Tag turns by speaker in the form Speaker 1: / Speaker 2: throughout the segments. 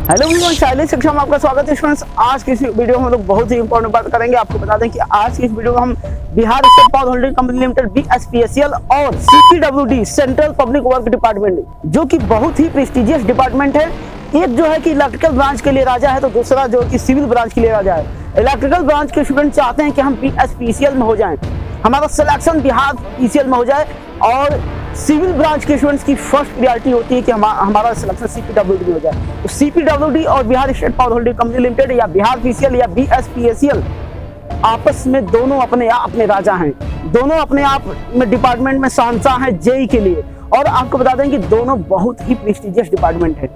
Speaker 1: Hello everyone, Shailesh शिक्षा में आपका स्वागत है स्टूडेंट्स। आज की इस वीडियो में हम लोग बहुत ही इंपॉर्टेंट बात करेंगे। आपको बता दें कि आज की इस वीडियो में हम Bihar state power holding company limited BSPCL और CPWD central public work department, जो कि बहुत ही प्रेस्टिजियस डिपार्टमेंट है। एक जो है कि इलेक्ट्रिकल ब्रांच के लिए राजा है, तो दूसरा जो कि सिविल ब्रांच के लिए राजा है। इलेक्ट्रिकल ब्रांच के स्टूडेंट चाहते हैं कि हम BSPCL में हो जाएं, हमारा सिलेक्शन बिहार PCL में हो जाए, और सिविल ब्रांच के स्टूडेंट्स की फर्स्ट प्रायोरिटी होती है कि हमारा सिलेक्शन CPWD में हो जाए। तो CPWD और Bihar state power holding company limited या बिहार PCL या BSPCL आपस में दोनों अपने आप में राजा हैं, दोनों अपने आप में डिपार्टमेंट में शहंशाह हैं जेई के लिए। और आपको बता दें कि दोनों बहुत ही प्रेस्टिजियस डिपार्टमेंट है।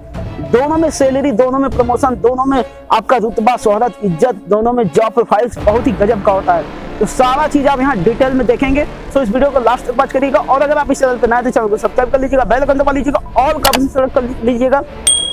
Speaker 1: दोनों में सैलरी, दोनों में प्रमोशन, दोनों में आपका रुतबा, शोहरत, इज्जत, दोनों में जॉब प्रोफाइल्स बहुत ही गजब का होता है। तो सारा चीज आप यहाँ डिटेल में देखेंगे। तो इस वीडियो को लास्ट तक वॉच करिएगा, और अगर आप इस चैनल पर नए तो चैनल को सब्सक्राइब कर लीजिएगा, बेल आइकन दबा लीजिएगा और कमेंट सेलेक्ट कर लीजिएगा,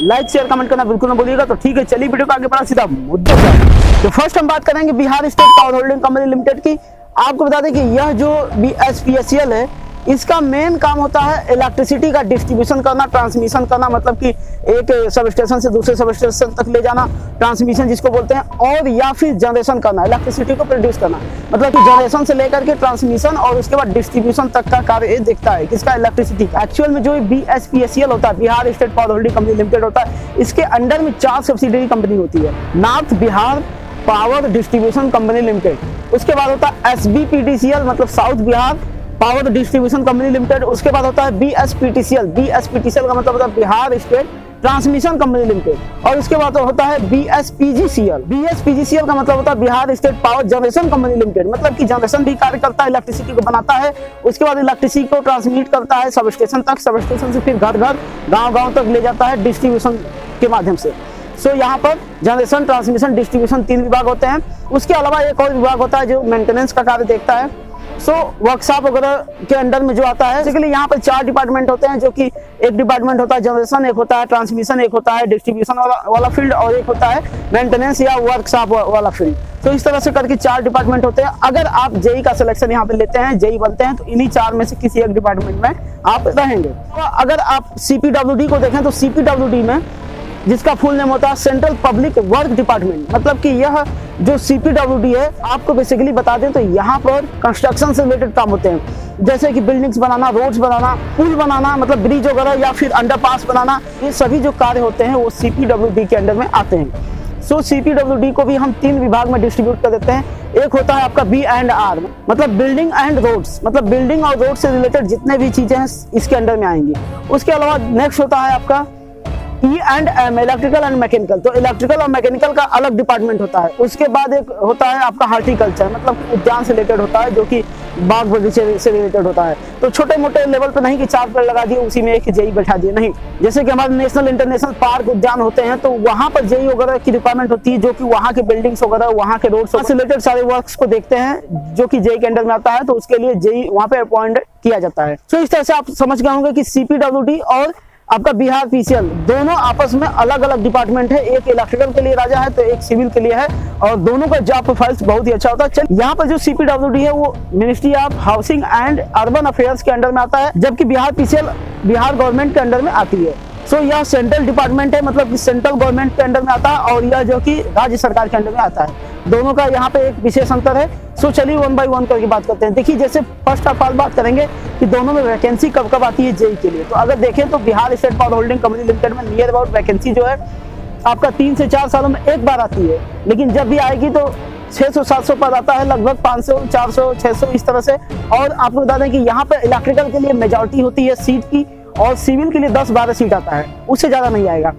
Speaker 1: लाइक शेयर कमेंट करना बिल्कुल ना भूलिएगा। तो ठीक है, चलिए वीडियो को आगे बढ़ा सीधा मुद्दे पर। तो फर्स्ट हम बात करेंगे Bihar state power holding company limited की। आपको बता दें कि यह जो BSPCL है, इसका मेन काम होता है इलेक्ट्रिसिटी का डिस्ट्रीब्यूशन करना, ट्रांसमिशन करना, मतलब कि एक सब स्टेशन से दूसरे सब स्टेशन तक ले जाना, ट्रांसमिशन जिसको बोलते हैं, और या फिर जनरेशन करना, इलेक्ट्रिसिटी को प्रोड्यूस करना, मतलब कि जनरेशन से लेकर के ट्रांसमिशन और उसके बाद डिस्ट्रीब्यूशन तक का कार्य दिखता है किसका, इलेक्ट्रिसिटी का। एक्चुअल में जो BSPCL होता है, Bihar state power holding company limited होता है, इसके अंडर में 4 सब्सिडरी कंपनी होती है। North Bihar power distribution company limited, उसके बाद होता है SBPTCL मतलब south Bihar power distribution company limited, उसके बाद होता है BSPTCL का मतलब होता है Bihar state transmission company limited, और उसके बाद होता है BSPGCL का मतलब होता है Bihar state power generation company limited, मतलब कि जनरेशन भी कार्य करता है, इलेक्ट्रिसिटी को बनाता है, उसके बाद इलेक्ट्रिसिटी को ट्रांसमिट करता है सब स्टेशन तक, सब स्टेशन से फिर घर घर गाँव तक ले जाता है डिस्ट्रीब्यूशन के माध्यम से। सो यहाँ पर जनरेशन, ट्रांसमिशन, डिस्ट्रीब्यूशन 3 विभाग होते हैं। उसके अलावा एक और विभाग होता है जो मेंटेनेंस का कार्य देखता है। सो वर्कशॉप वगैरह के अंडर में जो आता है, बेसिकली यहाँ पर 4 डिपार्टमेंट होते हैं, जो कि एक डिपार्टमेंट होता है जनरेशन, एक होता है ट्रांसमिशन, एक होता है डिस्ट्रीब्यूशन वाला फील्ड, और एक होता है मेंटेनेंस या वर्कशॉप वाला फील्ड। तो इस तरह से करके 4 डिपार्टमेंट होते हैं। अगर आप जेई का सिलेक्शन यहाँ पे लेते हैं, जेई बनते हैं, तो इन्हीं 4 में से किसी एक डिपार्टमेंट में आप रहेंगे। तो अगर आप CPWD को देखें तो CPWD में, जिसका फुल नेम होता है सेंट्रल पब्लिक वर्क डिपार्टमेंट, मतलब कि यह जो CPWD है, आपको बेसिकली बता दें तो यहाँ पर कंस्ट्रक्शन से रिलेटेड काम होते हैं, जैसे कि बिल्डिंग्स बनाना, रोड्स बनाना, पुल बनाना, मतलब ब्रिज वगैरह या फिर अंडरपास बनाना, ये सभी जो कार्य होते हैं वो CPWD के अंडर में आते हैं। सो CPWD को भी हम 3 विभाग में डिस्ट्रीब्यूट कर देते हैं। एक होता है आपका B&R, मतलब बिल्डिंग एंड रोड्स, मतलब बिल्डिंग और रोड से रिलेटेड जितने भी चीजें हैं इसके अंडर में आएंगी। उसके अलावा नेक्स्ट होता है आपका E&M, इलेक्ट्रिकल एंड मैकेनिकल, तो इलेक्ट्रिकल और मैकेनिकल का अलग डिपार्टमेंट होता है। उसके बाद एक होता है आपका हॉर्टिकल्चर, मतलब उद्यान से रिलेटेड होता है, जो कि बाग बगीचे से रिलेटेड होता है। तो छोटे मोटे लेवल पे नहीं कि 4 पेड़ लगा दिए उसी में एक जेई बैठा दिए, नहीं। जैसे कि हमारे नेशनल इंटरनेशनल पार्क उद्यान होते हैं, तो वहाँ पर जेई वगैरह की रिक्वायरमेंट होती है, जो कि वहाँ के बिल्डिंग्स वगैरह, वहाँ के रोड से रिलेटेड सारे वर्क्स को देखते हैं, जो कि जेई के अंडर में आता है। तो उसके लिए जेई वहाँ पे अपॉइंट किया जाता है। तो इस तरह से आप समझ गए होंगे कि CPWD और आपका बिहार PCL दोनों आपस में अलग अलग डिपार्टमेंट है। एक इलेक्ट्रिकल के लिए राजा है तो एक सिविल के लिए है, और दोनों का जॉब प्रोफाइल्स बहुत ही अच्छा होता है। चलिए, यहाँ पर जो CPWD है वो ministry of housing and urban affairs के अंडर में आता है, जबकि बिहार PCL बिहार गवर्नमेंट के अंडर में आती है। सो यह सेंट्रल डिपार्टमेंट है, मतलब कि सेंट्रल गवर्नमेंट के अंडर में आता है, और यह जो कि राज्य सरकार के अंडर में आता है। दोनों का यहाँ पे एक विशेष अंतर है। सो चलिए 1 बाय 1 करके बात करते हैं। देखिए, जैसे फर्स्ट ऑफ ऑल बात करेंगे कि दोनों में वैकेंसी कब कब आती है जेई के लिए। तो अगर देखें तो Bihar state power holding company limited में नियर अबाउट वैकेंसी जो है आपका 3 से 4 सालों में एक बार आती है, लेकिन जब भी आएगी तो 600-700 पद आता है, लगभग 500, 400, 600 इस तरह से। और आपको बता दें कि यहाँ पे इलेक्ट्रिकल के लिए मेजॉरिटी होती है सीट की, और सिविल के लिए 10-12 सीट आता है, उससे ज्यादा नहीं आएगा।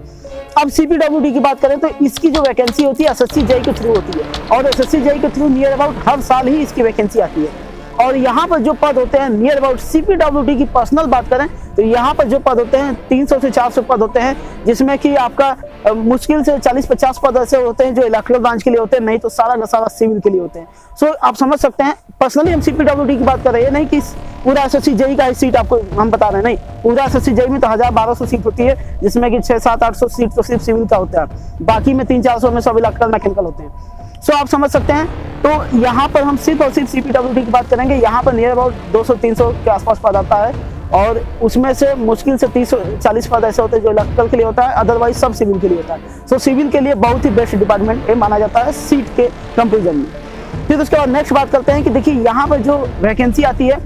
Speaker 1: अब CPWD की बात करें तो इसकी जो वैकेंसी होती है SSC जेई के थ्रू होती है, और SSC जेई के थ्रू नियर अबाउट हर साल ही इसकी वैकेंसी आती है। और यहाँ पर जो पद होते हैं नियर अबाउट, CPWD की पर्सनल बात करें तो यहाँ पर जो पद होते हैं 300 से 400 पद होते हैं, जिसमें कि आपका मुश्किल से 40-50 पद ऐसे होते हैं जो इलेक्ट्रिकल ब्रांच के लिए होते हैं, नहीं तो सारा का सारा सिविल के लिए होते हैं। सो आप समझ सकते हैं, पर्सनली हम CPWD की बात कर रहे हैं, नहीं कि पूरा SSC जेई का सीट आपको हम बता रहे हैं, नहीं। पूरा SSC जेई में तो 1000-1200 सीट होती है, जिसमें कि 600-700-800 सीट तो सिर्फ सिविल का होता है, बाकी में 300-400 में सब इलेक्ट्रिकल मैकेनिकल होते हैं। सो आप समझ सकते हैं। तो यहाँ पर हम सिर्फ और सिर्फ CPWD की बात करेंगे, यहाँ पर नियर अबाउट 200-300 के आसपास पद आता है, और उसमें से मुश्किल से 30-40 पद ऐसे होते हैं जो इलेक्ट्रिकल के लिए होता है, अदरवाइज सब सिविल के लिए होता है। सो सिविल के लिए बहुत ही बेस्ट डिपार्टमेंट ये माना जाता है सीट के कंपेरिजन में। फिर उसके बाद नेक्स्ट बात करते हैं कि देखिए यहाँ पर जो वैकेंसी आती है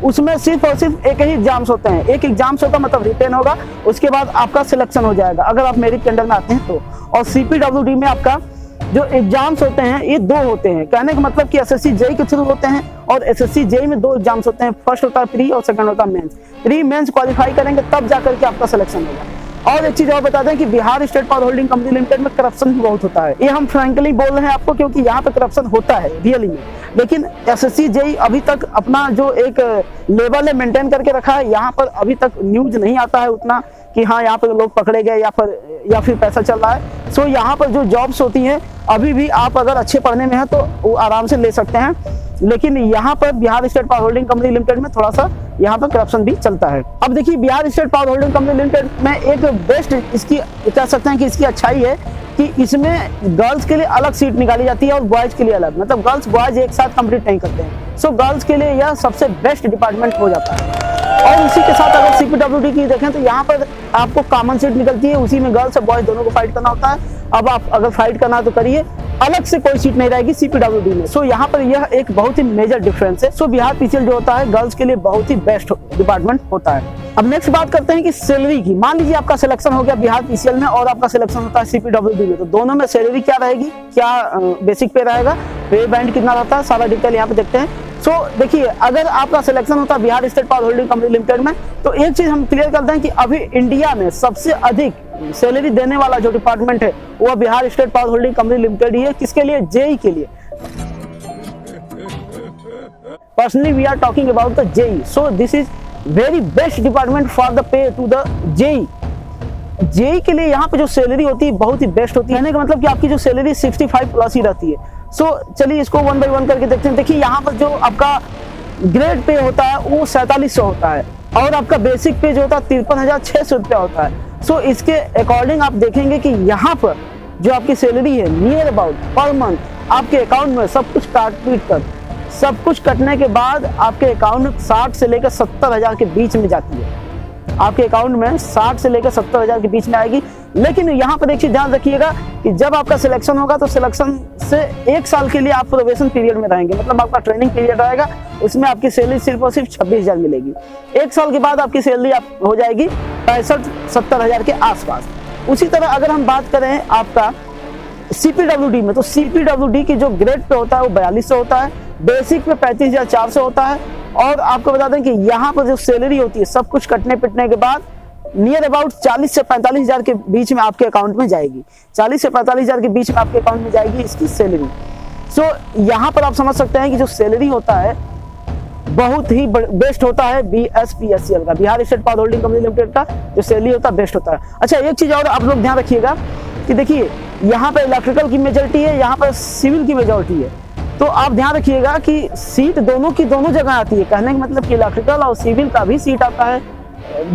Speaker 1: उसमें सिर्फ और सिर्फ एक ही एग्जाम्स होते हैं। एक एग्जाम्स होगा मतलब रिटेन होगा, उसके बाद आपका सिलेक्शन हो जाएगा अगर आप मेरिट के अंडर में आते हैं तो। और CPWD में आपका जो एग्जाम्स होते हैं ये 2 होते हैं। कहने का मतलब कि SSC JEE के थ्रू होते हैं और SSC JEE में 2 एग्जाम्स होते हैं। फर्स्ट होता है प्री और सेकंड होता है मेंस। प्री मेंस क्वालिफाई करेंगे तब जाकर के आपका सिलेक्शन होगा। और एक चीज और बता दें कि Bihar state power holding company limited में करप्शन भी बहुत होता है। ये हम फ्रैंकली बोल रहे हैं आपको क्योंकि यहाँ पे करप्शन होता है रियली में। लेकिन SSC JEE अभी तक अपना जो एक लेवल है मेंटेन करके रखा है। यहाँ पर अभी तक न्यूज नहीं आता है उतना कि हाँ यहाँ पर लोग पकड़े गए या फिर पैसा चल रहा है। सो यहाँ पर जो जॉब्स होती हैं अभी भी आप अगर अच्छे पढ़ने में है तो वो आराम से ले सकते हैं। लेकिन यहाँ पर Bihar state power holding company limited में थोड़ा सा यहाँ पर करप्शन भी चलता है। अब देखिए Bihar state power holding company limited में एक बेस्ट इसकी कह सकते हैं कि इसकी अच्छाई है कि इसमें गर्ल्स के लिए अलग सीट निकाली जाती है और बॉयज के लिए अलग, मतलब गर्ल्स बॉयज एक साथ कंप्लीट नहीं करते हैं। सो गर्ल्स के लिए यह सबसे बेस्ट डिपार्टमेंट हो जाता है। और उसी के साथ अगर CPWD की देखें तो यहाँ पर आपको कॉमन सीट निकलती है, उसी में गर्ल्स और बॉयज दोनों को फाइट करना होता है। अब आप अगर फाइट करना है तो करिए, अलग से कोई सीट नहीं रहेगी CPWD में। सो यहाँ पर यह एक बहुत ही मेजर डिफरेंस है। सो बिहार PCL जो होता है गर्ल्स के लिए बहुत ही बेस्ट डिपार्टमेंट होता है। अब नेक्स्ट बात करते हैं कि सैलरी की। मान लीजिए आपका सिलेक्शन हो गया बिहार PCL में और आपका सिलेक्शन होता है CPWD में, तो दोनों में सैलरी क्या रहेगी, क्या बेसिक पे रहेगा, पे बैंड कितना रहता है, सारा डिटेल यहाँ पे देखते हैं। सो देखिए अगर आपका सिलेक्शन होता है Bihar state power holding company limited में तो एक चीज हम क्लियर करते हैं कि अभी इंडिया में सबसे अधिक सैलरी देने वाला जो डिपार्टमेंट है वो Bihar state power holding company limited ही है। किसके लिए? JEE के लिए। Personally we are talking about the JEE। So this is very best department for the pay to the JEE। JEE के लिए यहाँ पे जो सैलरी होती है बहुत ही बेस्ट होती है। कहने का मतलब कि आपकी जो सैलरी 65+ ही रहती है। सो चलिए इसको 1 बाय 1 करके देखते हैं। देखिए यहाँ पर जो आपका ग्रेड पे होता है वो 4700 होता है और आपका बेसिक पे जो होता है 53,600 रुपया होता है। सो इसके अकॉर्डिंग आप देखेंगे कि यहाँ पर जो आपकी सैलरी है नियर अबाउट पर मंथ आपके अकाउंट में सब कुछ काट पीट कर सब कुछ कटने के बाद आपके अकाउंट में 60 से लेकर 70,000 के बीच में जाती है। आपके अकाउंट में 60 से लेकर 70,000 के बीच में आएगी। लेकिन यहाँ पर एक चीज ध्यान रखिएगा कि जब आपका सिलेक्शन होगा तो सिलेक्शन से 1 साल के लिए आप प्रोबेशन पीरियड में रहेंगे, मतलब आपका ट्रेनिंग पीरियड रहेगा, उसमें आपकी सैलरी सिर्फ और सिर्फ 26,000 मिलेगी। 1 साल के बाद आपकी सैलरी हो जाएगी 65-70,000 के आसपास। उसी तरह अगर हम बात करें आपका CPWD में तो CPWD की जो ग्रेड पे होता है वो 4200 होता है, बेसिक पे 35,400 होता है। और आपको बता दें कि यहाँ पर जो सैलरी होती है सब कुछ कटने पिटने के बाद नियर अबाउट 40 से 45,000 के बीच में आपके अकाउंट में जाएगी। 40 से 45,000 के बीच में आपके अकाउंट में जाएगी इसकी सैलरी। सो यहाँ पर आप समझ सकते हैं कि जो सैलरी होता है बहुत ही बेस्ट होता है BSPCL का, Bihar state power holding company limited का जो सैलरी होता है बेस्ट होता है। अच्छा एक चीज और आप लोग ध्यान रखिएगा कि देखिए यहाँ पर इलेक्ट्रिकल की मेजोरिटी है, यहाँ पर सिविल की मेजोरिटी है। तो आप ध्यान रखिएगा कि सीट दोनों की दोनों जगह आती है। कहने का मतलब कि इलेक्ट्रिकल और सिविल का भी सीट आता है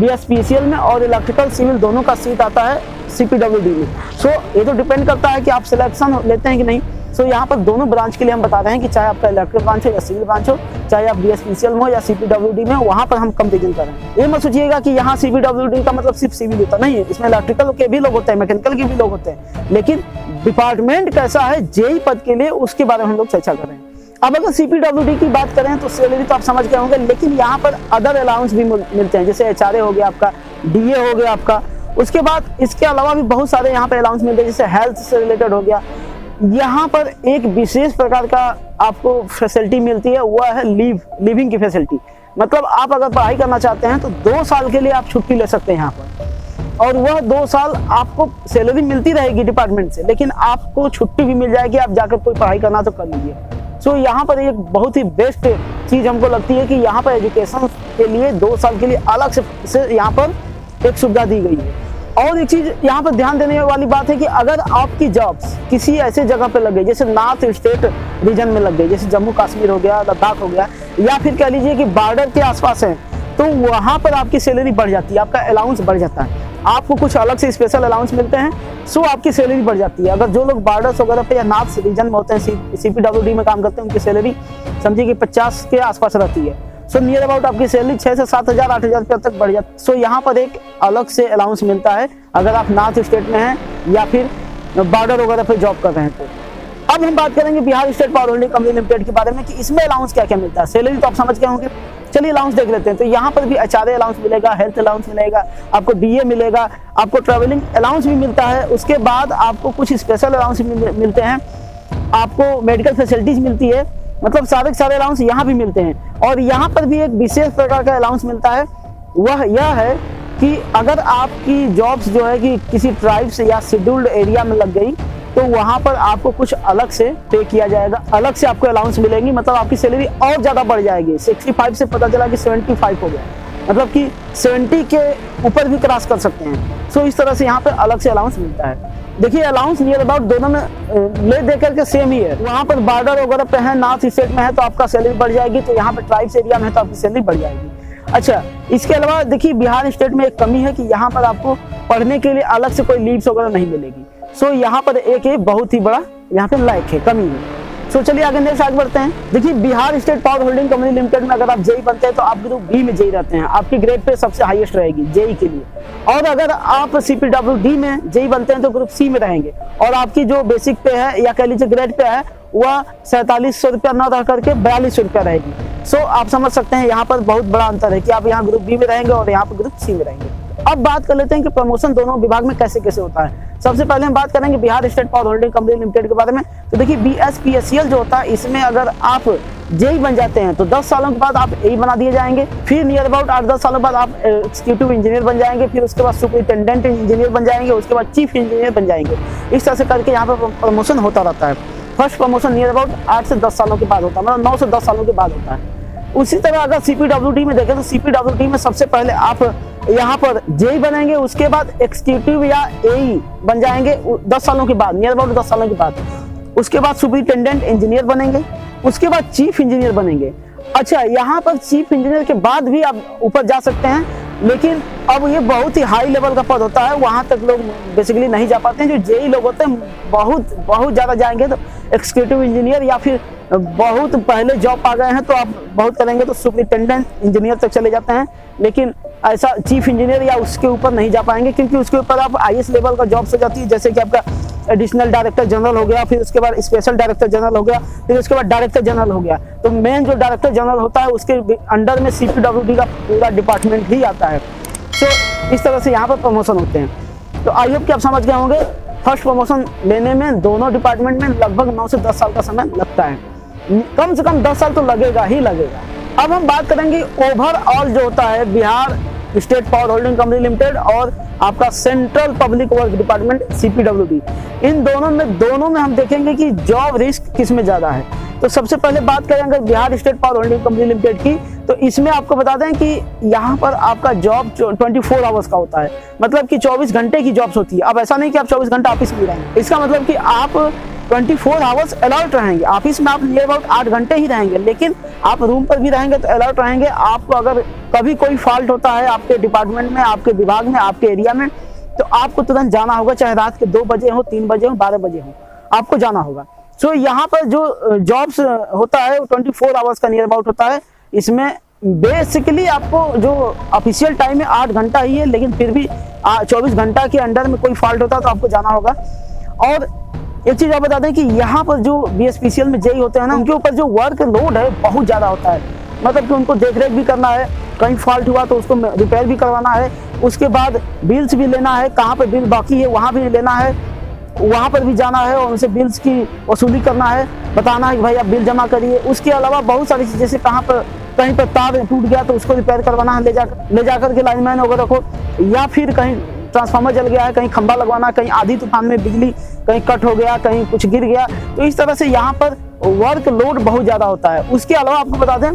Speaker 1: BSPCL में और इलेक्ट्रिकल सिविल दोनों का सीट आता है CPWD में। सो ये तो डिपेंड करता है कि आप सिलेक्शन लेते हैं कि नहीं। सो यहाँ पर दोनों ब्रांच के लिए हम बता रहे हैं कि चाहे आपका इलेक्ट्रिकल ब्रांच हो या सिविल ब्रांच हो, चाहे आप BSPCL में हो या CPWD में हो, वहाँ पर हम कंपेरिजन कर रहे हैं। ये मत सोचिएगा कि यहाँ CPWD का मतलब सिर्फ सिविल होता नहीं है, इसमें इलेक्ट्रिकल के भी लोग होते हैं, मैकेनिकल के भी लोग होते हैं। लेकिन डिपार्टमेंट कैसा है JEE पद के लिए उसके बारे में हम लोग चर्चा कर रहे हैं। अब अगर CPWD की बात करें तो सैलरी तो आप समझ गए होंगे, लेकिन यहाँ पर अदर अलाउंस भी मिलते हैं, जैसे HRA हो गया आपका, DA हो गया आपका। उसके बाद इसके अलावा भी बहुत सारे यहाँ पे अलाउंस मिलते हैं, जैसे हेल्थ से रिलेटेड हो गया। यहाँ पर एक विशेष प्रकार का आपको फैसिलिटी मिलती है, वह है लिविंग की फैसिलिटी। मतलब आप अगर पढ़ाई करना चाहते हैं तो 2 साल के लिए आप छुट्टी ले सकते हैं यहाँ पर, और वह 2 साल आपको सैलरी मिलती रहेगी डिपार्टमेंट से, लेकिन आपको छुट्टी भी मिल जाएगी, आप जाकर कोई पढ़ाई करना तो कर लीजिए। सो यहाँ पर एक बहुत ही बेस्ट चीज हमको लगती है कि यहाँ पर एजुकेशन के लिए 2 साल के लिए अलग से यहाँ पर एक सुविधा दी गई है। और एक चीज यहाँ पर ध्यान देने वाली बात है कि अगर आपकी जॉब्स किसी ऐसे जगह पे लग गई, जैसे नॉर्थ स्टेट रीजन में लग गई, जैसे जम्मू कश्मीर हो गया, लद्दाख हो गया, या फिर कह लीजिए कि बॉर्डर के आसपास है, तो वहां पर आपकी सैलरी बढ़ जाती है, आपका अलाउंस बढ़ जाता है, आपको कुछ अलग से स्पेशल अलाउंस मिलते हैं। सो आपकी सैलरी बढ़ जाती है। अगर जो लोग बॉर्डर्स वगैरह पे या नॉर्थ रीजन में होते हैं, CPWD में काम करते हैं, उनकी सैलरी समझिए कि 50 के आसपास रहती है। सो नियर अबाउट आपकी सैलरी 6 से 7 हज़ार 8 हज़ार रुपये तक बढ़ जाती है। सो यहाँ पर एक अलग से अलाउंस मिलता है अगर आप नॉर्थ स्टेट में हैं या फिर बॉर्डर वगैरह पे जॉब कर रहे हैं तो। अब हम बात करेंगे Bihar state power holding company limited के बारे में कि इसमें अलाउंस क्या क्या मिलता है। सैलरी तो आप समझ गए होंगे, चलिए अलाउंस देख लेते हैं। तो यहाँ पर भी एचआरए अलाउंस मिलेगा, हेल्थ अलाउंस मिलेगा, आपको डीए मिलेगा, आपको ट्रैवलिंग अलाउंस भी मिलता है। उसके बाद आपको कुछ स्पेशल अलाउंस मिलते हैं, आपको मेडिकल फैसिलिटीज मिलती है, मतलब सारे अलाउंस यहाँ भी मिलते हैं। और यहाँ पर भी एक विशेष प्रकार का अलाउंस मिलता है, वह यह है कि अगर आपकी जॉब्स जो है कि किसी ट्राइब्स या शेड्यूल्ड एरिया में लग गई तो वहाँ पर आपको कुछ अलग से पे किया जाएगा, अलग से आपको अलाउंस मिलेंगी, मतलब आपकी सैलरी और ज़्यादा बढ़ जाएगी। 65 से पता चला कि 75 हो गया, मतलब कि 70 के ऊपर भी क्रॉस कर सकते हैं। सो इस तरह से यहाँ पे अलग से अलाउंस मिलता है। देखिए अलाउंस नियर अबाउट दोनों में ले दे करके सेम ही है। वहाँ पर बॉर्डर वगैरह पे है, नॉर्थ स्टेट में है तो आपका सैलरी बढ़ जाएगी, तो यहाँ पे ट्राइब्स एरिया में है तो आपकी सैलरी बढ़ जाएगी। अच्छा, इसके अलावा देखिए बिहार स्टेट में एक कमी है कि यहाँ पर आपको पढ़ने के लिए अलग से कोई लीव्स वगैरह नहीं मिलेगी। सो यहाँ पर एक बहुत ही बड़ा यहाँ पे लाइक है, कमी है। सो चलिए आगे नेक्स्ट आगे बढ़ते हैं। देखिए Bihar state power holding company limited में अगर आप जेई बनते हैं तो आप ग्रुप बी में जेई रहते हैं, आपकी ग्रेड पे सबसे हाईएस्ट रहेगी जेई के लिए। और अगर आप सीपीडब्ल्यूडी में जेई बनते हैं तो ग्रुप सी में रहेंगे, और आपकी जो बेसिक पे है या कह लीजिए ग्रेड पे है वह 4700 रुपया न रह करके 4200 रुपया रहेगी। सो आप समझ सकते हैं यहाँ पर बहुत बड़ा अंतर है कि आप यहाँ ग्रुप बी में रहेंगे और यहाँ पर ग्रुप सी में रहेंगे। अब बात कर लेते हैं कि प्रमोशन दोनों विभाग में कैसे कैसे होता है। सबसे पहले हम बात करेंगे Bihar state power holding company limited के बारे में। तो देखिए बीएसपीएससीएल जो होता है, इसमें अगर आप जेई बन जाते हैं तो 10 सालों के बाद आप ए बना दिए जाएंगे, फिर नियर अबाउट 8-10 सालों बाद आप एग्जीक्यूटिव इंजीनियर बन जाएंगे, फिर उसके बाद सुपरिटेंडेंट इंजीनियर बन जाएंगे, उसके बाद चीफ इंजीनियर बन जाएंगे। इस तरह से करके यहाँ पर प्रमोशन होता रहता है। फर्स्ट प्रमोशन नियर अबाउट 8 से 10 सालों के बाद होता है, मतलब 9 से 10 सालों के बाद होता है। उसी तरह अगर सीपीडब्ल्यूडी में देखें तो सीपीडब्ल्यूडी में सबसे पहले आप यहाँ पर जेई बनेंगे, उसके बाद एग्जीक्यूटिव या एई बन जाएंगे 10 सालों के बाद, नियर अबाउट 10 सालों के बाद। उसके बाद सुपरिटेंडेंट इंजीनियर बनेंगे, उसके बाद चीफ इंजीनियर बनेंगे। अच्छा, यहाँ पर चीफ इंजीनियर के बाद भी आप ऊपर जा सकते हैं, लेकिन अब ये बहुत ही हाई लेवल का पद होता है, वहां तक लोग बेसिकली नहीं जा पाते हैं। जो जेई लोग होते हैं बहुत ज़्यादा जाएंगे तो एग्जीक्यूटिव इंजीनियर, या फिर बहुत पहले जॉब पा गए हैं तो आप बहुत करेंगे तो सुपरिटेंडेंट इंजीनियर तक चले जाते हैं, लेकिन ऐसा चीफ इंजीनियर या उसके ऊपर नहीं जा पाएंगे, क्योंकि उसके ऊपर आप आईएएस लेवल का जॉब से जाती है, जैसे कि आपका एडिशनल डायरेक्टर जनरल हो गया, फिर उसके बाद स्पेशल डायरेक्टर जनरल हो गया, फिर उसके बाद डायरेक्टर जनरल हो गया। तो मेन जो डायरेक्टर जनरल होता है उसके अंडर में सीपीडब्ल्यूडी का पूरा डिपार्टमेंट ही आता है। तो इस तरह से यहाँ पर प्रमोशन होते हैं। तो आई होप कि आप समझ गए होंगे, फर्स्ट प्रमोशन लेने में दोनों डिपार्टमेंट में लगभग 9 से 10 साल का समय लगता है, कम से कम 10 साल तो लगेगा ही लगेगा। अब हम बात करेंगे ओवरऑल जो होता है Bihar state power holding company limited और आपका central public work department CPWD, इन दोनों में हम देखेंगे कि जॉब रिस्क किस में ज्यादा है। तो सबसे पहले बात करेंगे Bihar state power holding company limited की, तो इसमें आपको बता दें कि यहाँ पर आपका जॉब 24 आवर्स का होता है, मतलब कि 24 घंटे की जॉब्स होती है। अब ऐसा नहीं कि आप 24 घंटा ऑफिस में रहेंगे, इसका मतलब कि आप 24 आवर्स अलर्ट रहेंगे। ऑफिस में आप नियर अबाउट 8 घंटे ही रहेंगे, लेकिन आप रूम पर भी रहेंगे तो अलर्ट रहेंगे। आपको अगर कभी कोई फॉल्ट होता है आपके डिपार्टमेंट में, आपके विभाग में, आपके एरिया में, तो आपको तुरंत जाना होगा, चाहे रात के 2 बजे हो, 3 बजे हो, 12 बजे हो, आपको जाना होगा। सो यहाँ पर जो जॉब्स होता है वो 24 आवर्स का नियर अबाउट होता है। इसमें बेसिकली आपको जो ऑफिशियल टाइम है 8 घंटा ही है, लेकिन फिर भी 24 घंटा के अंडर में कोई फॉल्ट होता है तो आपको जाना होगा। और एक चीज आप बता दें कि यहाँ पर जो बीएसपीसीएल में जेई होते हैं ना, उनके ऊपर जो वर्क लोड है बहुत ज्यादा होता है, मतलब कि उनको देखरेख भी करना है, कहीं फॉल्ट हुआ तो उसको रिपेयर भी करवाना है, उसके बाद बिल्स भी लेना है, कहाँ पे बिल बाकी है वहाँ भी लेना है, वहाँ पर भी जाना है और उनसे बिल्स की वसूली करना है, बताना है कि भाई आप बिल जमा करिए। उसके अलावा बहुत सारी चीज़, जैसे कहाँ पर कहीं पर तार टूट गया तो उसको रिपेयर करवाना है, ले जाकर के लाइनमैन वगैरह को, या फिर कहीं ट्रांसफार्मर जल गया है, कहीं खंभा लगवाना, कहीं आधी तूफान में बिजली कहीं कट हो गया, कहीं कुछ गिर गया। तो इस तरह से यहाँ पर वर्क लोड बहुत ज़्यादा होता है। उसके अलावा आपको बता दें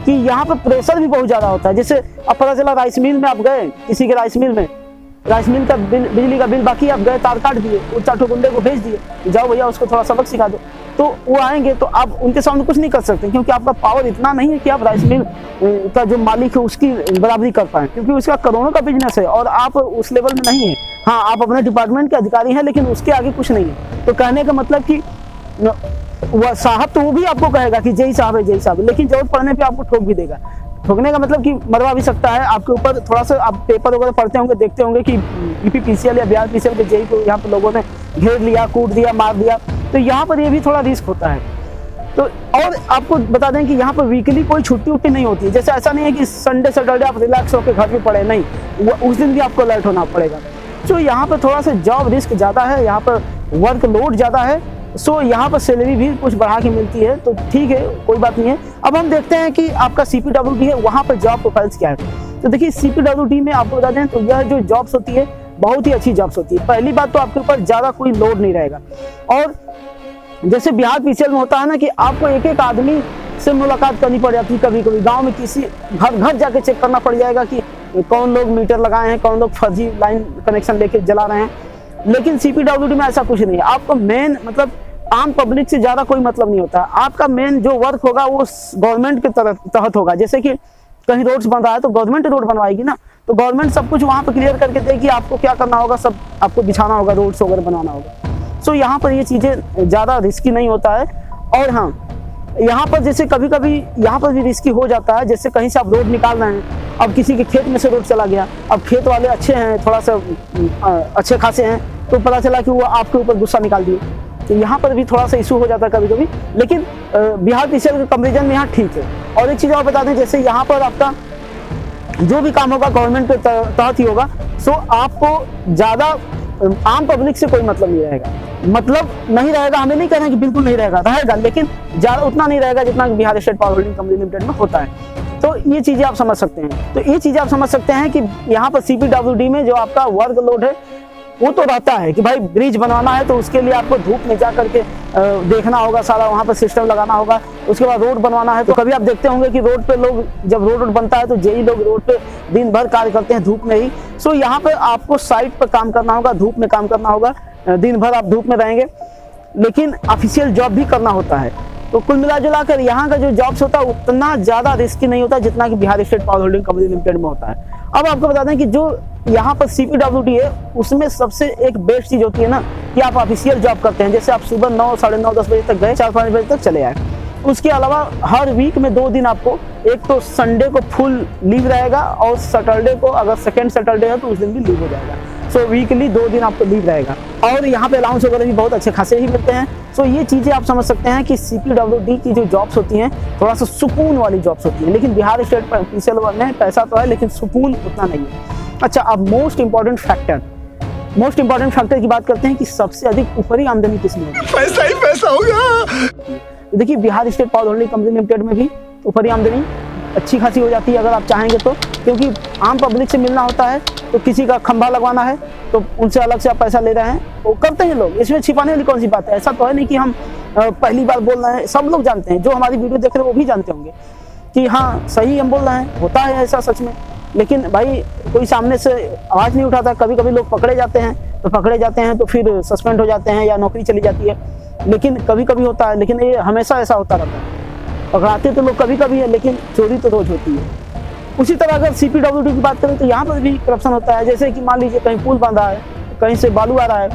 Speaker 1: कि यहाँ पर प्रेशर भी बहुत ज़्यादा होता है। जैसे अब पता चला राइस मिल में आप गए, किसी के राइस मिल का बिजली का बिल बाकी, आप गए तार काट दिए, उस चाटू गुंडे को भेज दिए, जाओ भैया उसको थोड़ा सबक सिखा दो, तो वो आएंगे तो आप उनके सामने कुछ नहीं कर सकते, क्योंकि आपका पावर इतना नहीं है कि आप राइस मिल का जो मालिक है उसकी बराबरी कर पाए, क्योंकि उसका करोड़ों का बिजनेस है और आप उस लेवल में नहीं है। हाँ, आप अपने डिपार्टमेंट के अधिकारी हैं, लेकिन उसके आगे कुछ नहीं है। तो कहने का मतलब कि वह साहब तो वो भी आपको कहेगा कि जय साहब है, जय साहब, लेकिन जरूरत पड़ने पे आपको ठोक भी देगा। ठोकने का मतलब कि मरवा भी सकता है आपके ऊपर। थोड़ा सा आप पेपर वगैरह पढ़ते होंगे, देखते होंगे कि यूपीपीसीएल या बिहार पीसीएल के जेई को यहाँ पर लोगों ने घेर लिया, कूट दिया, मार दिया, तो यहाँ पर ये भी थोड़ा रिस्क होता है। तो और आपको बता दें कि यहाँ पर वीकली कोई छुट्टी उट्टी नहीं होती है। जैसे ऐसा नहीं है कि संडे सैटरडे आप रिलैक्स होकर घर में पड़े, नहीं, उस दिन भी आपको अलर्ट होना पड़ेगा। तो यहाँ पर थोड़ा सा जॉब रिस्क ज़्यादा है, यहाँ पर वर्क लोड ज़्यादा है। सो यहाँ पर सैलरी भी कुछ बढ़ा के मिलती है, तो ठीक है, कोई बात नहीं है। अब हम देखते हैं कि आपका CPWD है, वहाँ पर जॉब प्रोफाइल्स क्या है। तो देखिए CPWD में आपको बता दें तो यह जो जॉब्स होती है बहुत ही अच्छी जॉब्स होती है। पहली बात तो आपके ऊपर ज़्यादा कोई लोड नहीं रहेगा, और जैसे बिहार पीसीएल में होता है ना कि आपको एक एक आदमी से मुलाकात करनी पड़ जाती है। कभी कभी गाँव में किसी घर घर जाके चेक करना पड़ जाएगा कि कौन लोग मीटर लगाए हैं, कौन लोग फर्जी लाइन कनेक्शन लेके जला रहे हैं। लेकिन CPWD में ऐसा कुछ नहीं है। आपको मेन मतलब आम पब्लिक से ज़्यादा कोई मतलब नहीं होता। आपका मेन जो वर्क होगा वो गवर्नमेंट के तहत होगा। जैसे कि कहीं रोड्स बन रहा है तो गवर्नमेंट रोड बनवाएगी ना, तो गवर्नमेंट सब कुछ वहाँ पर क्लियर करके देगी, आपको क्या करना होगा, सब आपको बिछाना होगा, रोड्स वगैरह बनवाना होगा। सो यहाँ पर ये चीज़ें ज़्यादा रिस्की नहीं होता है। और हाँ, यहाँ पर जैसे कभी कभी यहाँ पर भी रिस्की हो जाता है। जैसे कहीं से आप रोड निकाल रहे हैं, अब किसी के खेत में से रोड चला गया, अब खेत वाले अच्छे हैं, थोड़ा सा अच्छे खासे हैं, तो पता चला कि वो आपके ऊपर गुस्सा निकाल दिए, तो यहाँ पर भी थोड़ा सा इशू हो जाता है कभी कभी। लेकिन बिहार पीसीएल के कंपेरिजन में यहाँ ठीक है। और एक चीज़ और बता दें, जैसे यहाँ पर आपका जो भी काम होगा गवर्नमेंट के तहत ही होगा। सो आपको ज़्यादा आम पब्लिक से कोई मतलब नहीं रहेगा। मतलब नहीं रहेगा, हमें नहीं कहना कि बिल्कुल नहीं रहेगा, लेकिन ज़्यादा उतना नहीं रहेगा जितना Bihar state power holding company limited में होता है। तो ये चीज़ें आप समझ सकते हैं। तो ये चीज़ें आप समझ सकते हैं कि यहाँ पर CPWD में जो आपका वर्क लोड है वो तो रहता है कि भाई ब्रिज बनवाना है तो उसके लिए आपको धूप में जा करके देखना होगा, सारा वहाँ पर सिस्टम लगाना होगा। उसके बाद रोड बनवाना है तो कभी आप देखते होंगे कि रोड पे लोग, जब रोड बनता है तो जेई लोग रोड पे दिन भर कार्य करते हैं धूप में ही। सो यहाँ पर आपको साइट पर काम करना होगा, धूप में काम करना होगा, दिन भर आप धूप में रहेंगे, लेकिन ऑफिशियल जॉब भी करना होता है। तो कुल मिला जुला कर यहाँ का जो जॉब्स होता है उतना ज़्यादा रिस्की नहीं होता जितना कि Bihar state power holding company limited में होता है। अब आपको बता दें कि जो यहाँ पर CPWD है उसमें सबसे एक बेस्ट चीज़ होती है ना कि आप ऑफिशियल जॉब करते हैं। जैसे आप सुबह 9, साढ़े 9, 10 बजे तक गए, 4-5 बजे तक चले आए। उसके अलावा हर वीक में 2 दिन आपको, एक तो संडे को फुल लीव रहेगा और सैटरडे को अगर सेकेंड सैटरडे है तो उस दिन भी लीव हो जाएगा। सो वीकली 2 दिन आपको लीव रहेगा। और यहाँ पे अलाउंस वगैरह भी बहुत अच्छे खासे ही मिलते हैं। सो ये चीज़ें आप समझ सकते हैं कि CPWD की जो जॉब्स होती हैं थोड़ा सा सुकून वाली जॉब्स होती हैं। लेकिन बिहार स्टेट पीसीएल में पैसा तो है लेकिन सुकून उतना नहीं है। अच्छा, अब मोस्ट इंपॉर्टेंट फैक्टर की बात करते हैं कि सबसे अधिक ऊपरी आमदनी किसमें होगी।
Speaker 2: पैसा ही पैसा होगा।
Speaker 1: देखिए Bihar state power holding company limited में भी ऊपरी आमदनी अच्छी खासी हो जाती है अगर आप चाहेंगे तो, क्योंकि आम पब्लिक से मिलना होता है। तो किसी का खंभा लगवाना है तो उनसे अलग से आप पैसा ले रहे हैं, वो करते हैं लोग। इसमें छिपाने वाली कौन सी बात है। ऐसा तो है नहीं कि हम पहली बार बोल रहे हैं, सब लोग जानते हैं, जो हमारी वीडियो देख रहे हैं वो भी जानते होंगे कि हाँ सही हम बोल रहे हैं, होता है ऐसा सच में। लेकिन भाई कोई सामने से आवाज़ नहीं उठाता। कभी कभी लोग पकड़े जाते हैं तो फिर सस्पेंड हो जाते हैं या नौकरी चली जाती है। लेकिन कभी कभी होता है, लेकिन ये हमेशा ऐसा होता रहता है। पकड़ाते तो लोग कभी कभी है लेकिन चोरी तो रोज होती है। उसी तरह अगर CPWD की बात करें तो यहाँ पर भी करप्शन होता है। जैसे कि मान लीजिए कहीं पुल बन रहा है, कहीं से बालू आ रहा है,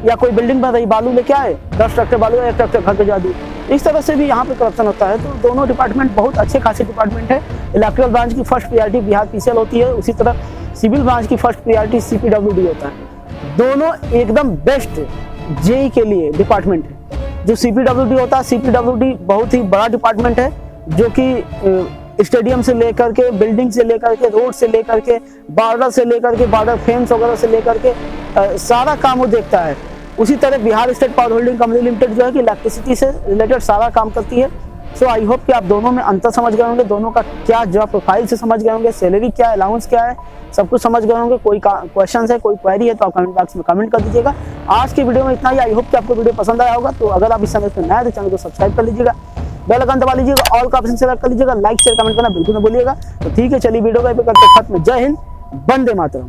Speaker 1: या कोई बिल्डिंग बन रही, बालू लेके आए, 10 ट्रैक्टर बालू, 1 ट्रैक्टर घर पे जा दी। इस तरह से भी यहाँ पे करप्शन होता है। तो दोनों डिपार्टमेंट बहुत अच्छे खासे डिपार्टमेंट है। इलेक्ट्रिकल ब्रांच की फर्स्ट प्रायोरिटी बिहार पीसीएल होती है, उसी तरह सिविल ब्रांच की फर्स्ट प्रायोरिटी CPWD होता है। दोनों एकदम बेस्ट जेई के लिए डिपार्टमेंट है। जो CPWD होता है, CPWD बहुत ही बड़ा डिपार्टमेंट है जो कि स्टेडियम से लेकर के, बिल्डिंग से लेकर के, रोड से लेकर के, बॉर्डर से लेकर के, बॉर्डर फेंस वगैरह से लेकर के सारा काम वो देखता है। उसी तरह Bihar state power holding company limited जो है कि इलेक्ट्रिसिटी से रिलेटेड सारा काम करती है। सो आई होप कि आप दोनों में अंतर समझ गए होंगे, दोनों का क्या जॉब प्रोफाइल से समझ गए होंगे, सैलरी क्या है, अलाउंस क्या है, सब कुछ समझ गए होंगे। कोई क्वेश्चन है, कोई क्वेरी है तो आप कमेंट बॉक्स में कमेंट कर दीजिएगा। आज की वीडियो में इतना ही। आई होप कि आपको वीडियो पसंद आया होगा। तो अगर आप इस चैनल पर नए हैं तो चैनल को सब्सक्राइब कर लीजिएगा, बेल आइकन दबा लीजिएगा, ऑल का ऑप्शन सेलेक्ट कर लीजिएगा, लाइक शेयर कमेंट करना बिल्कुल न भूलिएगा। तो ठीक है, चलिए वीडियो का करते खत्म। जय हिंद, वंदे मातरम।